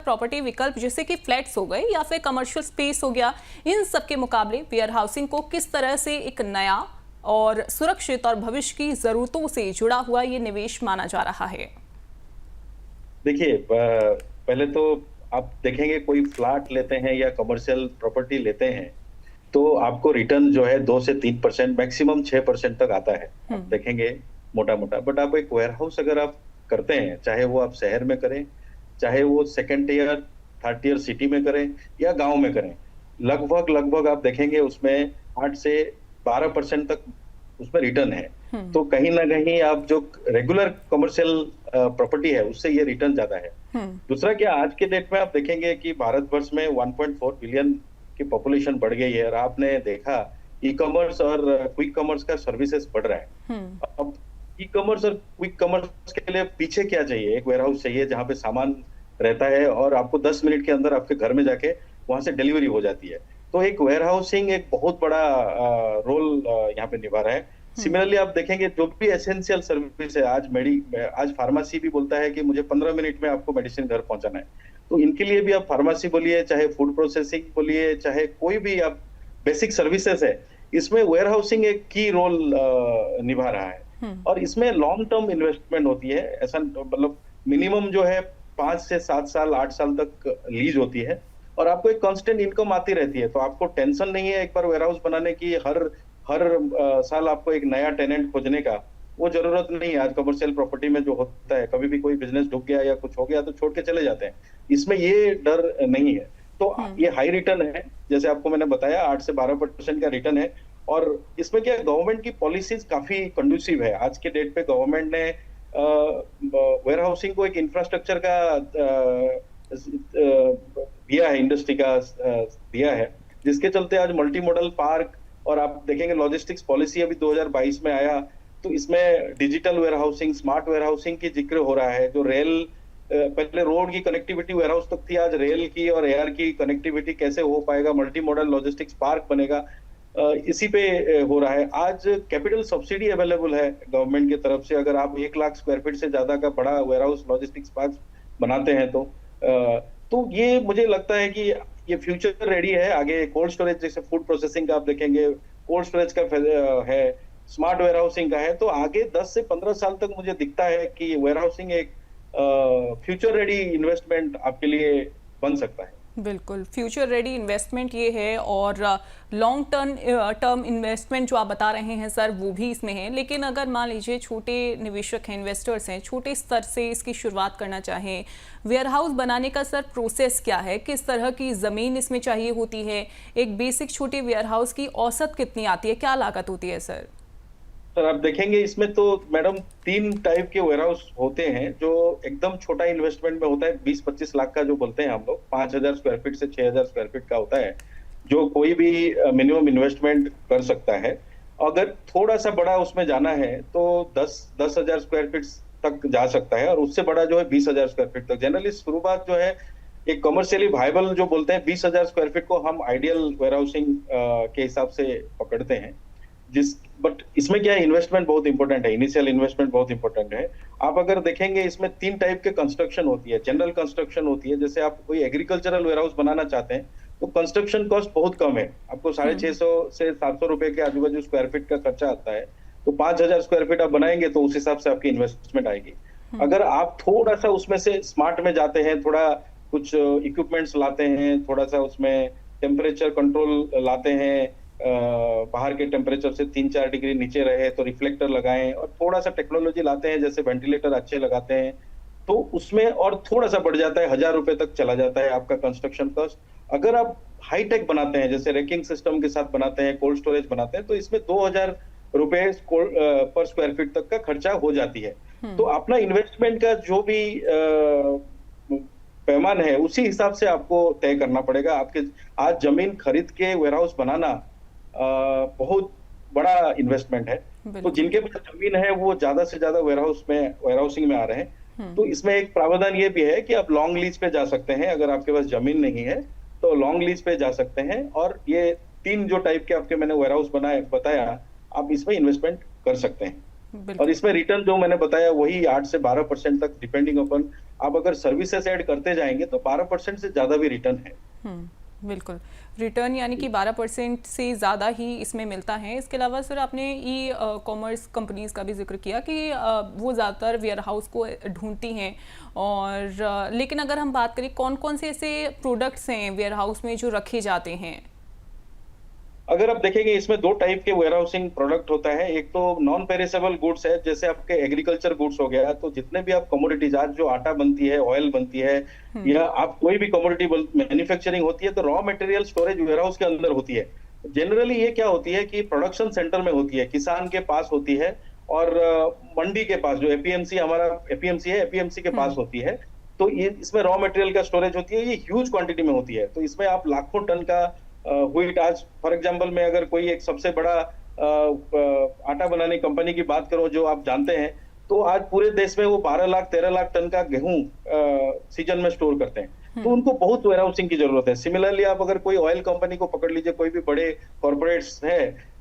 Property विकल्प जैसे कि फ्लैट्स हो गए या फिर कमर्शियल स्पेस हो गया, इन सब के मुकाबले वेयर हाउसिंग को किस तरह से एक नया और सुरक्षित और भविष्य की जरूरतों से जुड़ा हुआ ये निवेश माना जा रहा है? देखिए, पहले तो आप देखेंगे कोई फ्लैट लेते हैं या कमर्शियल प्रॉपर्टी लेते हैं तो आपको रिटर्न जो है 2 से 3% मैक्सिमम 6% तक आता है। आप देखेंगे मोटा मोटा। बट आप एक वेयर हाउस अगर आप करते हैं, चाहे वो आप शहर में करें, चाहे वो second year third year city में करें या गांव में करें, लगभग लगभग आप देखेंगे उसमें 8 से 12% तक उसमें रिटर्न है। तो कहीं ना कहीं आप जो रेगुलर कमर्शियल प्रॉपर्टी है उससे ये रिटर्न ज्यादा है। दूसरा क्या, आज के डेट में आप देखेंगे कि भारतवर्ष में 1.4 बिलियन की पॉपुलेशन बढ़ गई है और आपने देखा ई कॉमर्स और क्विक कॉमर्स का सर्विसेज बढ़ रहा है। अब ई कॉमर्स और क्विक कॉमर्स के लिए पीछे क्या चाहिए? एक वेयर हाउस चाहिए जहां पे सामान रहता है और आपको 10 मिनट के अंदर आपके घर में जाके वहां से डिलीवरी हो जाती है। तो एक वेयर हाउसिंग एक बहुत बड़ा रोल यहाँ पे निभा रहा है। सिमिलरली आप देखेंगे जो भी एसेंशियल सर्विस है, आज फार्मेसी भी बोलता है कि मुझे 15 मिनट में आपको मेडिसिन घर पहुंचाना है। तो इनके लिए भी आप फार्मेसी बोलिए, चाहे फूड प्रोसेसिंग बोलिए, चाहे कोई भी आप बेसिक सर्विसेज है, इसमें वेयर हाउसिंग एक की रोल निभा रहा है। और इसमें लॉन्ग टर्म इन्वेस्टमेंट होती है। ऐसा मतलब मिनिमम जो है 5 से 7 साल 8 साल तक लीज होती है और आपको एक कांस्टेंट इनकम आती रहती है। तो आपको टेंशन नहीं है एक बार वेयर हाउस बनाने की, हर साल आपको एक नया टेनेंट खोजने का वो जरूरत नहीं है। आज कमर्शियल प्रॉपर्टी में जो होता है, कभी भी कोई बिजनेस डूब गया या कुछ हो गया तो छोड़ के चले जाते हैं। इसमें ये डर नहीं है। तो ये हाई रिटर्न है, जैसे आपको मैंने बताया 8 से 12% का रिटर्न है। और इसमें क्या, गवर्नमेंट की पॉलिसीज काफी कंडूसिव है। आज के डेट पे गवर्नमेंट ने वेयर हाउसिंग को एक इंफ्रास्ट्रक्चर का दिया है, इंडस्ट्री का दिया है, जिसके चलते आज मल्टी मॉडल पार्क और आप देखेंगे लॉजिस्टिक्स पॉलिसी अभी 2022 में आया तो इसमें digital warehousing, smart warehousing की जिक्र हो रहा है। जो रेल, पहले रोड की कनेक्टिविटी वेयर हाउस तक थी, आज रेल की और एयर की कनेक्टिविटी कैसे हो पाएगा, मल्टी मॉडल लॉजिस्टिक्स पार्क बनेगा, इसी पे हो रहा है। आज कैपिटल सब्सिडी अवेलेबल है गवर्नमेंट की तरफ से। अगर आप 1 लाख स्क्वायर फीट से ज्यादा का बड़ा वेयर हाउस लॉजिस्टिक्स पार्क बनाते हैं तो ये मुझे लगता है कि ये फ्यूचर रेडी है। आगे कोल्ड स्टोरेज, जैसे फूड प्रोसेसिंग का आप देखेंगे, कोल्ड स्टोरेज का है, स्मार्ट वेयर हाउसिंग का है। तो आगे 10 से 15 साल तक मुझे दिखता है कि वेयर हाउसिंग एक फ्यूचर रेडी इन्वेस्टमेंट आपके लिए बन सकता है। बिल्कुल, फ्यूचर रेडी इन्वेस्टमेंट ये है और लॉन्ग टर्म इन्वेस्टमेंट जो आप बता रहे हैं सर वो भी इसमें है। लेकिन अगर मान लीजिए छोटे निवेशक हैं, इन्वेस्टर्स हैं, छोटे स्तर से इसकी शुरुआत करना चाहें, वेयर हाउस बनाने का सर प्रोसेस क्या है? किस तरह की ज़मीन इसमें चाहिए होती है? एक बेसिक छोटे वेयर हाउस की औसत कितनी आती है? क्या लागत होती है सर? सर आप देखेंगे इसमें तो मैडम 3 टाइप के वेयर हाउस होते हैं। जो एकदम छोटा इन्वेस्टमेंट में होता है, 20-25 लाख का जो बोलते हैं हम लोग, 5000 स्क्वायर फीट से 6000 स्क्वायर फीट का होता है, जो कोई भी मिनिमम इन्वेस्टमेंट कर सकता है। अगर थोड़ा सा बड़ा उसमें जाना है तो 10,000 स्क्वायर फीट तक जा सकता है और उससे बड़ा जो है 20,000 स्क्वायर फीट तक। जनरली शुरुआत जो है एक कमर्शियली वायबल जो बोलते हैं 20,000 स्क्वायर फीट को हम आइडियल वेयर हाउसिंग के हिसाब से पकड़ते हैं। बट इसमें क्या है, इन्वेस्टमेंट बहुत इंपॉर्टेंट है, इनिशियल इन्वेस्टमेंट बहुत इंपॉर्टेंट है। आप अगर देखेंगे इसमें 3 टाइप के कंस्ट्रक्शन होती है। जनरल कंस्ट्रक्शन होती है, जैसे आप कोई एग्रीकल्चरल वेयर हाउस बनाना चाहते हैं तो कंस्ट्रक्शन कॉस्ट बहुत कम है, आपको 650 से 700 रुपए के आजू बाजू स्क्वायर फीट का खर्चा आता है। तो 5,000 स्क्वायर फीट आप बनाएंगे तो उस हिसाब से आपकी इन्वेस्टमेंट आएगी। अगर आप थोड़ा सा उसमें से स्मार्ट में जाते हैं, थोड़ा कुछ इक्विपमेंट्स लाते हैं, थोड़ा सा उसमें टेम्परेचर कंट्रोल लाते हैं, बाहर के टेम्परेचर से 3-4 डिग्री नीचे रहे तो रिफ्लेक्टर लगाएं, और थोड़ा सा टेक्नोलॉजी लाते हैं जैसे वेंटिलेटर अच्छे लगाते हैं, तो उसमें और थोड़ा सा बढ़ जाता है, 1,000 रुपए तक चला जाता है आपका कंस्ट्रक्शन कॉस्ट। अगर आप हाईटेक बनाते हैं, जैसे रेकिंग सिस्टम के साथ बनाते हैं, कोल्ड स्टोरेज बनाते हैं, तो इसमें 2,000 रुपए पर स्क्वायर फीट तक का खर्चा हो जाती है। तो अपना इन्वेस्टमेंट का जो भी पैमान है उसी हिसाब से आपको तय करना पड़ेगा। आपके आज जमीन खरीद के वेयर हाउस बनाना बहुत बड़ा इन्वेस्टमेंट है। तो जिनके पास जमीन है वो ज्यादा से ज्यादा वेयर हाउसिंग में आ रहे हैं। तो इसमें एक प्रावधान ये भी है कि आप लॉन्ग लीज पे जा सकते हैं। अगर आपके पास जमीन नहीं है तो लॉन्ग लीज पे जा सकते हैं, और ये 3 जो टाइप के आपके मैंने वेयर हाउस बताया, आप इसमें इन्वेस्टमेंट कर सकते हैं। और बिल्कुल। इसमें रिटर्न जो मैंने बताया वही 8 से 12% तक, डिपेंडिंग अपन, आप अगर सर्विसेज ऐड करते जाएंगे तो 12% से ज्यादा भी रिटर्न है। बिल्कुल। रिटर्न यानी कि 12% से ज़्यादा ही इसमें मिलता है। इसके अलावा सर आपने ई कॉमर्स कंपनीज़ का भी ज़िक्र किया कि वो ज़्यादातर वेयर हाउस को ढूंढती हैं, और लेकिन अगर हम बात करें कौन कौन से ऐसे प्रोडक्ट्स हैं वेयर हाउस में जो रखे जाते हैं? अगर आप देखेंगे इसमें दो टाइप के वेयरहाउसिंग प्रोडक्ट होता है। एक तो नॉन पेरिसेबल गुड्स है, जैसे आपके एग्रीकल्चर गुड्स हो गया, तो जितने भी आप कमोडिटीज, आज जो आटा बनती है, ऑयल बनती है, या आप कोई भी कमोडिटी मैन्युफैक्चरिंग होती है, तो रॉ मटेरियल स्टोरेज वेयरहाउस के अंदर होती है। जनरली ये क्या होती है कि प्रोडक्शन सेंटर में होती है, किसान के पास होती है, और मंडी के पास, जो एपीएमसी, हमारा एपीएमसी है, एपीएमसी के पास होती है। तो ये इसमें रॉ मटेरियल का स्टोरेज होती है, ये ह्यूज क्वांटिटी में होती है। तो इसमें आप लाखों टन का व्हीट, आज फॉर एग्जांपल मैं अगर कोई एक सबसे बड़ा आटा बनाने कंपनी की बात करूं जो आप जानते हैं, तो आज पूरे देश में वो 12 लाख 13 लाख टन का गेहूं सीजन में स्टोर करते हैं। तो उनको बहुत वेयरहाउसिंग की जरूरत है। सिमिलरली आप अगर कोई ऑयल कंपनी को पकड़ लीजिए, कोई भी बड़े कॉर्पोरेट्स है,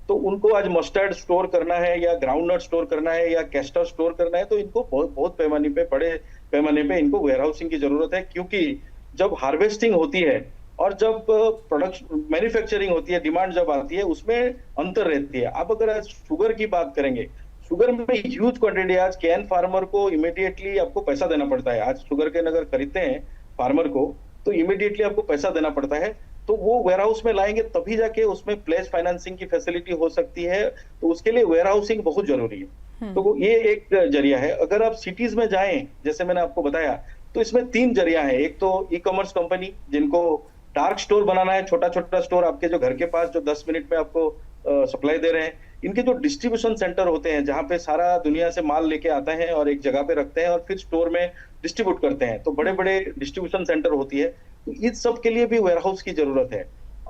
तो उनको आज मस्टर्ड स्टोर करना है, या ग्राउंडनट स्टोर करना है, या कैस्टर स्टोर करना है, तो इनको बहुत बहुत पैमाने पे, बड़े पैमाने पे इनको वेयरहाउसिंग की जरूरत है। क्योंकि जब हार्वेस्टिंग होती है और जब प्रोडक्शन मैन्युफैक्चरिंग होती है, डिमांड जब आती है, उसमें अंतर रहती है। आप अगर आज शुगर की बात करेंगे, शुगर में ह्यूज क्वांटिटी, आज कैन फार्मर को इमीडिएटली आपको पैसा देना पड़ता है। आज शुगर केन अगर खरीदते हैं फार्मर को, तो इमीडिएटली आपको पैसा देना पड़ता है। तो वो वेयरहाउस में लाएंगे तभी जाके उसमें प्लेस फाइनेंसिंग की फैसिलिटी हो सकती है। तो उसके लिए वेयरहाउसिंग बहुत जरूरी है। तो ये एक जरिया है। अगर आप सिटीज में जाएं, जैसे मैंने आपको बताया, तो इसमें 3 जरिया है। एक तो ई कॉमर्स कंपनी, जिनको डार्क स्टोर बनाना है, छोटा छोटा स्टोर आपके जो घर के पास, जो 10 मिनट में आपको सप्लाई दे रहे हैं। इनके जो डिस्ट्रीब्यूशन सेंटर होते हैं, जहां पे सारा दुनिया से माल लेके आता है और एक जगह पे रखते हैं और फिर स्टोर में डिस्ट्रीब्यूट करते हैं, तो बड़े बड़े डिस्ट्रीब्यूशन सेंटर होती है। तो इस सब के लिए भी वेयरहाउस की जरूरत है।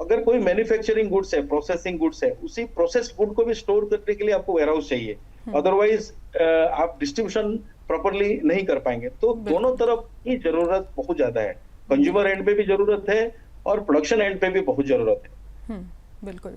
अगर कोई मैन्युफैक्चरिंग गुड्स है, प्रोसेसिंग गुड्स है, उसी प्रोसेस गुड को भी स्टोर करने के लिए आपको वेयरहाउस चाहिए। अदरवाइज आप डिस्ट्रीब्यूशन प्रॉपरली नहीं कर पाएंगे। तो दोनों तरफ की जरूरत बहुत ज्यादा है। कंज्यूमर एंड पे भी जरूरत है और प्रोडक्शन एंड पे भी बहुत जरूरत है। बिल्कुल।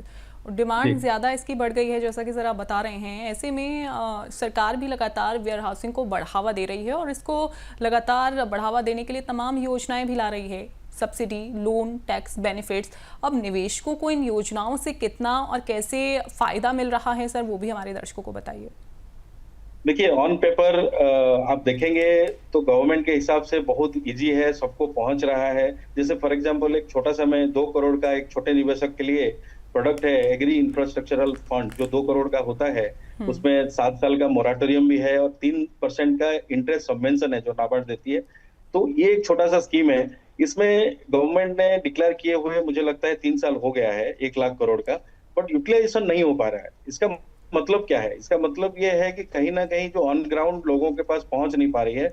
डिमांड ज़्यादा इसकी बढ़ गई है, जैसा कि सर आप बता रहे हैं। ऐसे में सरकार भी लगातार वेयर हाउसिंग को बढ़ावा दे रही है, और इसको लगातार बढ़ावा देने के लिए तमाम योजनाएं भी ला रही है, सब्सिडी, लोन, टैक्स बेनिफिट्स। अब निवेशकों को इन योजनाओं से कितना और कैसे फ़ायदा मिल रहा है सर, वो भी हमारे दर्शकों को बताइए। देखिए, ऑन पेपर आप देखेंगे तो गवर्नमेंट के हिसाब से बहुत इजी है, सबको पहुंच रहा है। जैसे फॉर एग्जांपल एक छोटा सा, मैं 2 करोड़ का एक छोटे निवेशक के लिए प्रोडक्ट है, एग्री इंफ्रास्ट्रक्चरल फंड, जो 2 करोड़ का होता है। उसमें 7 साल का मोराटोरियम भी है और 3% का इंटरेस्ट सबवेंशन है जो नाबार्ड देती है। तो ये एक छोटा सा स्कीम है। इसमें गवर्नमेंट ने डिक्लेयर किए हुए मुझे लगता है 3 साल हो गया है, 1 लाख करोड़ का, बट यूटिलाइजेशन नहीं हो पा रहा है। इसका मतलब क्या है? इसका मतलब ये है कि कहीं ना कहीं जो ऑन ग्राउंड लोगों के पास पहुंच नहीं पा रही है,